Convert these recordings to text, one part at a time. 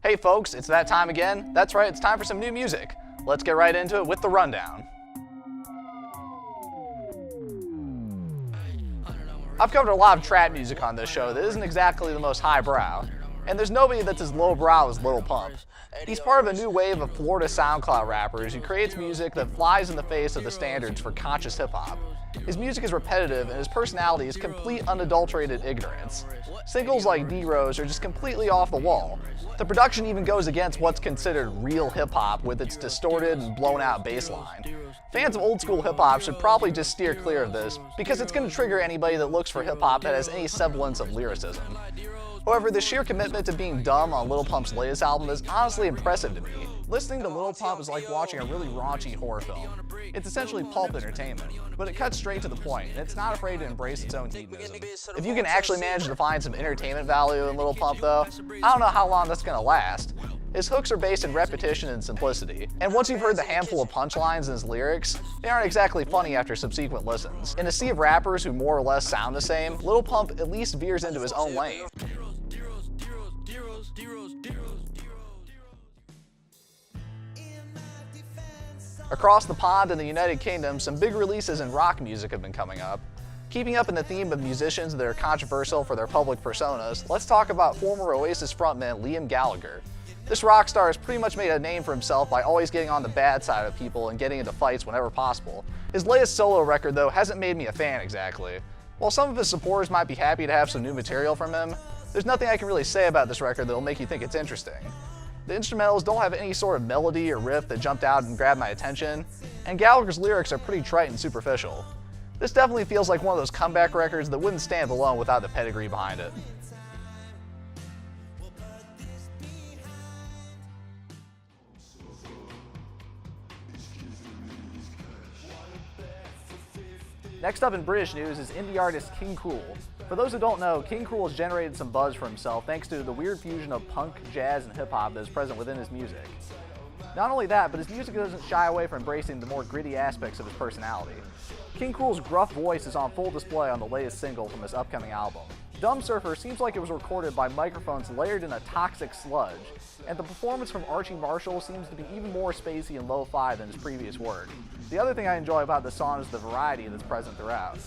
Hey folks, it's that time again. That's right, it's time for some new music. Let's get right into it with the rundown. I've covered a lot of trap music on this show that isn't exactly the most highbrow, and there's nobody that's as lowbrow as Lil Pump. He's part of a new wave of Florida SoundCloud rappers who creates music that flies in the face of the standards for conscious hip-hop. His music is repetitive and his personality is complete unadulterated ignorance. Singles like D-Rose are just completely off the wall. The production even goes against what's considered real hip-hop with its distorted and blown-out bass line. Fans of old-school hip-hop should probably just steer clear of this because it's going to trigger anybody that looks for hip-hop that has any semblance of lyricism. However, the sheer commitment to being dumb on Lil Pump's latest album is honestly impressive to me. Listening to Lil Pump is like watching a really raunchy horror film. It's essentially pulp entertainment, but it cuts straight to the point, and it's not afraid to embrace its own hedonism. If you can actually manage to find some entertainment value in Lil Pump though, I don't know how long that's gonna last. His hooks are based in repetition and simplicity, and once you've heard the handful of punchlines in his lyrics, they aren't exactly funny after subsequent listens. In a sea of rappers who more or less sound the same, Lil Pump at least veers into his own lane. Across the pond in the United Kingdom, some big releases in rock music have been coming up. Keeping up in the theme of musicians that are controversial for their public personas, let's talk about former Oasis frontman Liam Gallagher. This rock star has pretty much made a name for himself by always getting on the bad side of people and getting into fights whenever possible. His latest solo record, though, hasn't made me a fan exactly. While some of his supporters might be happy to have some new material from him, there's nothing I can really say about this record that'll make you think it's interesting. The instrumentals don't have any sort of melody or riff that jumped out and grabbed my attention, and Gallagher's lyrics are pretty trite and superficial. This definitely feels like one of those comeback records that wouldn't stand alone without the pedigree behind it. Next up in British news is indie artist King Krule. For those who don't know, King Krule has generated some buzz for himself thanks to the weird fusion of punk, jazz, and hip-hop that is present within his music. Not only that, but his music doesn't shy away from embracing the more gritty aspects of his personality. King Krule's gruff voice is on full display on the latest single from his upcoming album. Dumb Surfer seems like it was recorded by microphones layered in a toxic sludge, and the performance from Archie Marshall seems to be even more spacey and lo-fi than his previous work. The other thing I enjoy about the song is the variety that's present throughout.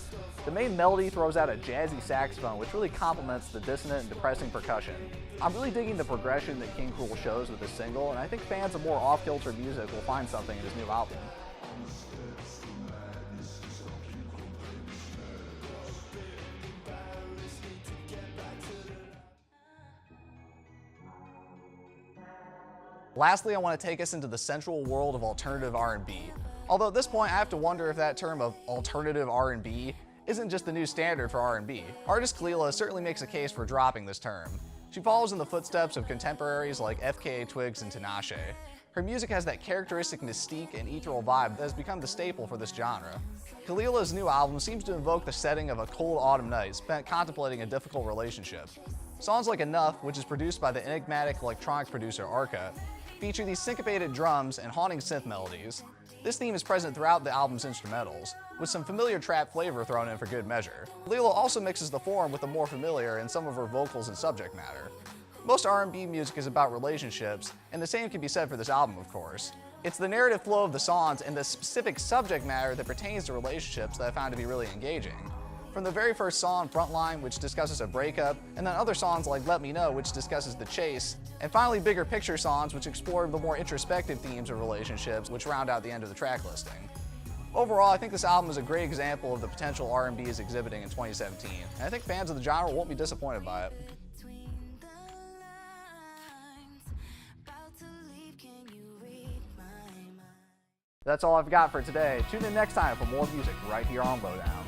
The main melody throws out a jazzy saxophone which really complements the dissonant and depressing percussion. I'm really digging the progression that King Krule shows with this single, and I think fans of more off-kilter music will find something in his new album. Lastly, I want to take us into the sensual world of alternative R&B. Although at this point I have to wonder if that term of alternative R&B isn't just the new standard for R&B. Artist Kalila certainly makes a case for dropping this term. She follows in the footsteps of contemporaries like FKA Twigs and Tinashe. Her music has that characteristic mystique and ethereal vibe that has become the staple for this genre. Kalila's new album seems to invoke the setting of a cold autumn night spent contemplating a difficult relationship. Songs like Enough, which is produced by the enigmatic electronic producer Arca, feature these syncopated drums and haunting synth melodies. This theme is present throughout the album's instrumentals, with some familiar trap flavor thrown in for good measure. Kalila also mixes the form with the more familiar in some of her vocals and subject matter. Most R&B music is about relationships, and the same can be said for this album, of course. It's the narrative flow of the songs and the specific subject matter that pertains to relationships that I found to be really engaging. From the very first song, Frontline, which discusses a breakup, and then other songs like Let Me Know, which discusses the chase, and finally Bigger Picture songs, which explore the more introspective themes of relationships, which round out the end of the track listing. Overall, I think this album is a great example of the potential R&B is exhibiting in 2017, and I think fans of the genre won't be disappointed by it. That's all I've got for today. Tune in next time for more music right here on Lowdown.